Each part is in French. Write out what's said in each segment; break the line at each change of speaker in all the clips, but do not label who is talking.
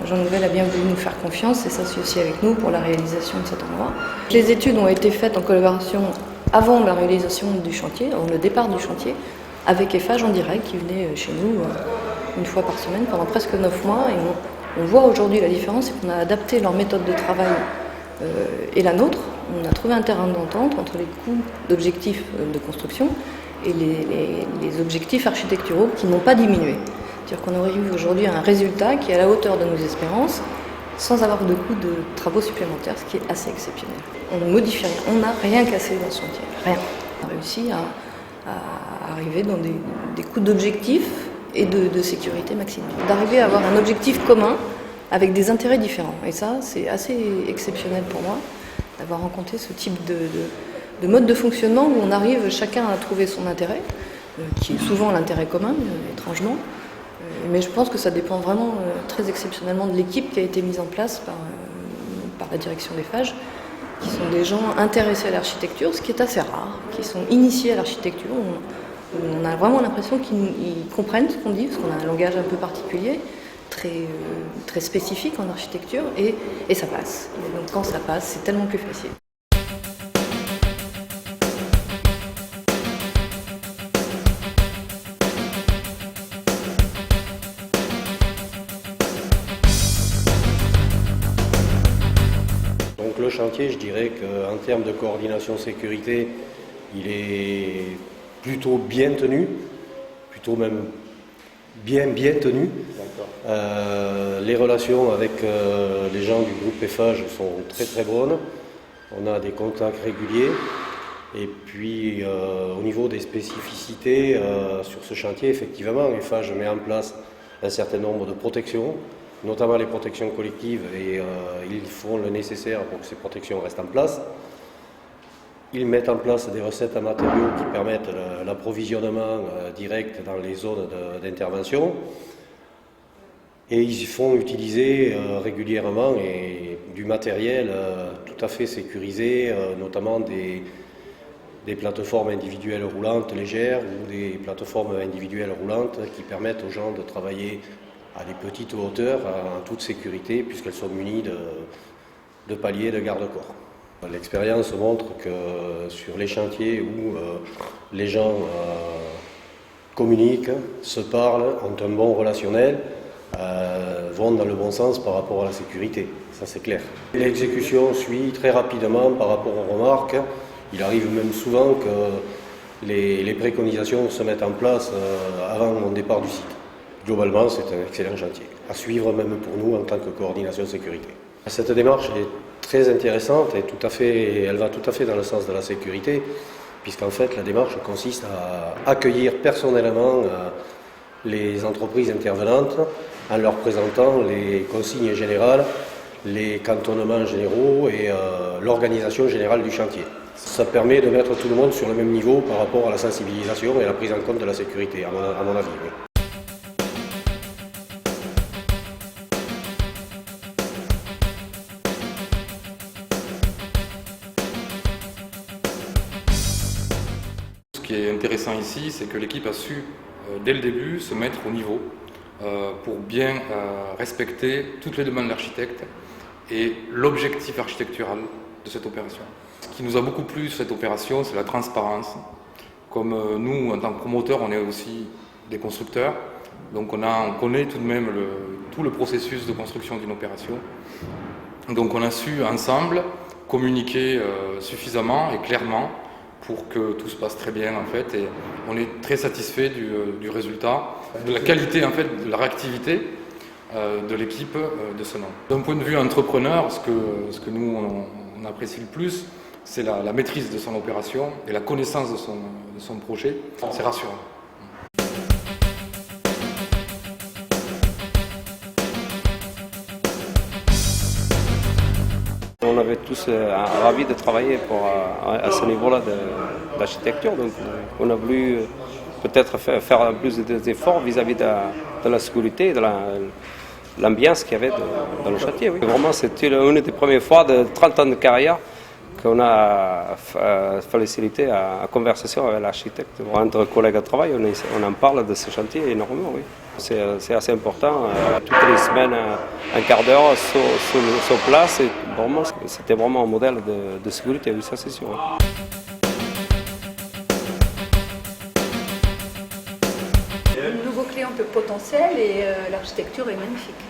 Jean Nouvel a bien voulu nous faire confiance et s'associer avec nous pour la réalisation de cet endroit. Les études ont été faites en collaboration avant la réalisation du chantier, avant le départ du chantier, avec Eiffage en direct qui venait chez nous une fois par semaine pendant presque 9 mois. Et on voit aujourd'hui la différence, c'est qu'on a adapté leur méthode de travail et la nôtre. On a trouvé un terrain d'entente entre les coûts d'objectifs de construction et les objectifs architecturaux qui n'ont pas diminué. C'est-à-dire qu'on arrive aujourd'hui à un résultat qui est à la hauteur de nos espérances, sans avoir de coûts de travaux supplémentaires, ce qui est assez exceptionnel. On ne modifie rien, on n'a rien cassé dans ce chantier, rien. On a réussi à arriver dans des coûts d'objectifs et de sécurité maximale. D'arriver à avoir un objectif commun avec des intérêts différents. Et ça, c'est assez exceptionnel pour moi, d'avoir rencontré ce type de mode de fonctionnement où on arrive chacun à trouver son intérêt, qui est souvent l'intérêt commun, étrangement. Mais je pense que ça dépend vraiment très exceptionnellement de l'équipe qui a été mise en place par la direction d'Eiffage, qui sont des gens intéressés à l'architecture, ce qui est assez rare, qui sont initiés à l'architecture. On a vraiment l'impression qu'ils comprennent ce qu'on dit, parce qu'on a un langage un peu particulier, très spécifique en architecture, et ça passe. Et donc quand ça passe, c'est tellement plus facile.
Donc le chantier, je dirais qu'en termes de coordination sécurité, il est plutôt bien tenu, plutôt même bien tenu. Les relations avec les gens du groupe Eiffage sont très bonnes. On a des contacts réguliers. Et puis au niveau des spécificités sur ce chantier, effectivement, Eiffage met en place un certain nombre de protections, notamment les protections collectives, et ils font le nécessaire pour que ces protections restent en place. Ils mettent en place des recettes en matériaux qui permettent l'approvisionnement direct dans les zones d'intervention. Et ils font utiliser régulièrement du matériel tout à fait sécurisé, notamment des plateformes individuelles roulantes légères ou des plateformes individuelles roulantes qui permettent aux gens de travailler à des petites hauteurs en toute sécurité puisqu'elles sont munies de paliers de garde-corps. L'expérience montre que sur les chantiers où les gens communiquent, se parlent, ont un bon relationnel, vont dans le bon sens par rapport à la sécurité, ça c'est clair. L'exécution suit très rapidement par rapport aux remarques. Il arrive même souvent que les préconisations se mettent en place avant mon départ du site. Globalement, c'est un excellent chantier, à suivre même pour nous en tant que coordination sécurité. Cette démarche est très intéressante et elle va tout à fait dans le sens de la sécurité, puisqu'en fait la démarche consiste à accueillir personnellement les entreprises intervenantes en leur présentant les consignes générales, les cantonnements généraux et l'organisation générale du chantier. Ça permet de mettre tout le monde sur le même niveau par rapport à la sensibilisation et à la prise en compte de la sécurité, à mon avis. Oui.
Ce qui est intéressant ici, c'est que l'équipe a su, dès le début, se mettre au niveau pour bien respecter toutes les demandes de l'architecte et l'objectif architectural de cette opération. Ce qui nous a beaucoup plu sur cette opération, c'est la transparence. Comme nous, en tant que promoteurs, on est aussi des constructeurs, donc on connaît tout de même tout le processus de construction d'une opération. Donc on a su ensemble communiquer suffisamment et clairement pour que tout se passe très bien en fait, et on est très satisfait du résultat, de la qualité en fait, de la réactivité de l'équipe de ce nom. D'un point de vue entrepreneur, ce que nous on apprécie le plus, c'est la maîtrise de son opération et la connaissance de son projet. C'est rassurant.
On avait tous ravis de travailler à ce niveau-là d'architecture, donc on a voulu peut-être faire plus d'efforts vis-à-vis de la sécurité et de l'ambiance qu'il y avait dans le chantier. Oui. Vraiment, c'était une des premières fois de 30 ans de carrière qu'on a facilité à conversation avec l'architecte. Entre collègues de travail, on en parle de ce chantier énormément. Oui. C'est assez important. Toutes les semaines, un quart d'heure sur place. C'était vraiment un modèle de sécurité, oui, ça c'est sûr.
Un nouveau client potentiel et l'architecture est magnifique.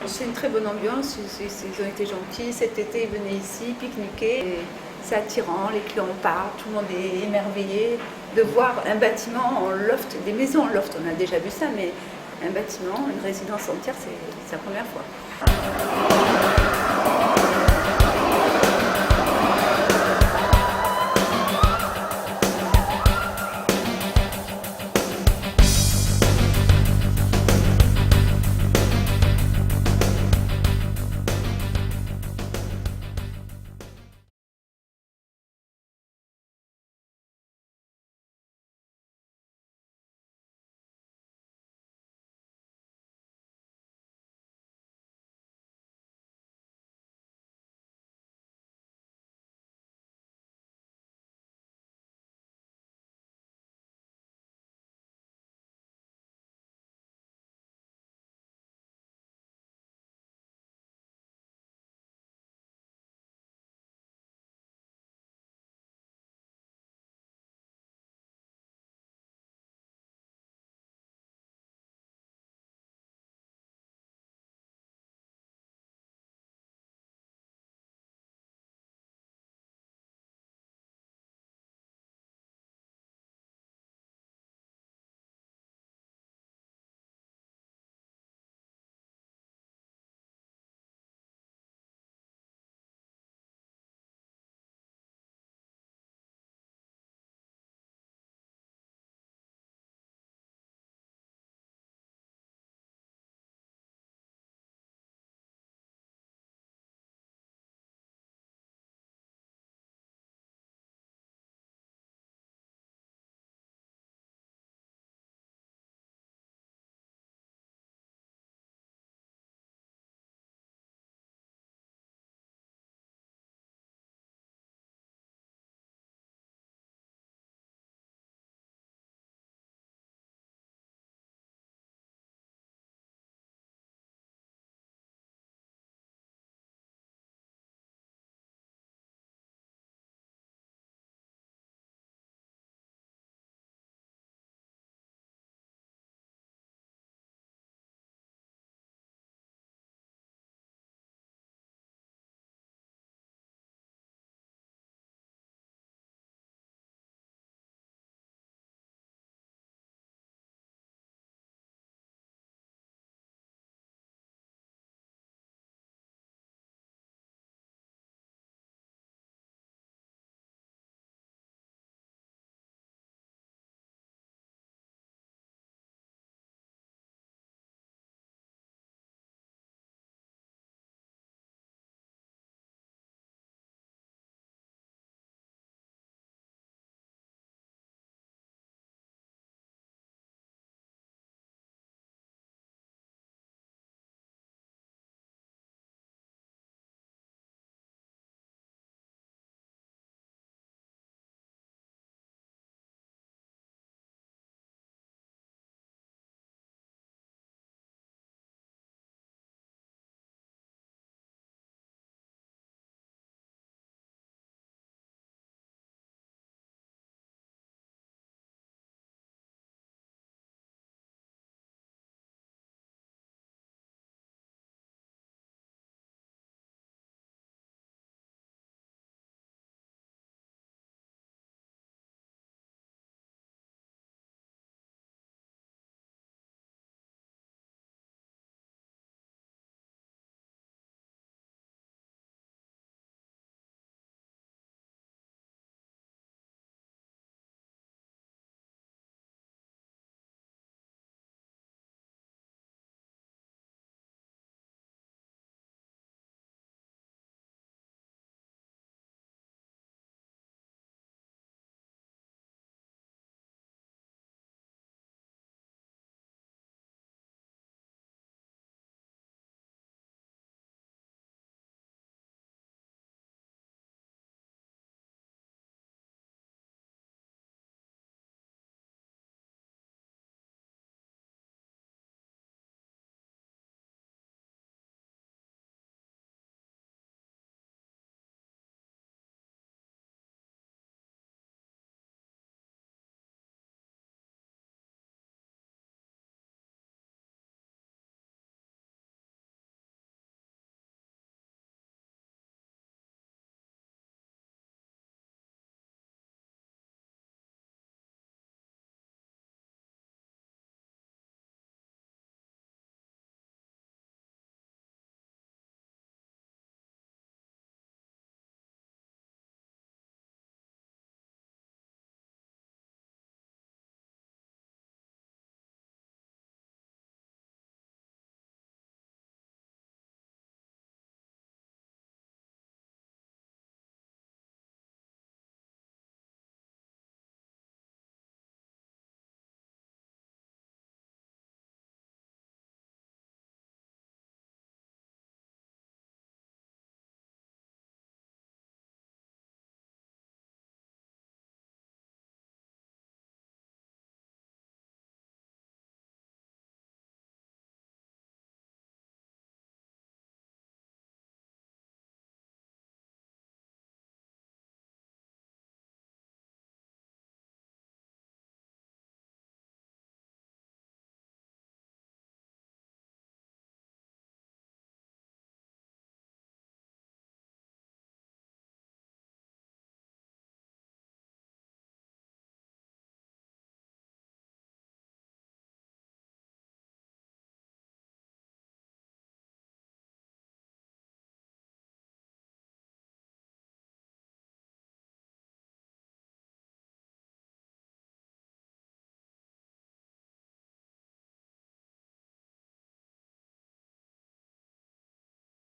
C'est une très bonne ambiance, ils ont été gentils. Cet été, ils venaient ici pique-niquer. C'est attirant, les clients partent, tout le monde est émerveillé de voir un bâtiment en loft, des maisons en loft, on a déjà vu ça, mais un bâtiment, une résidence entière, c'est la première fois.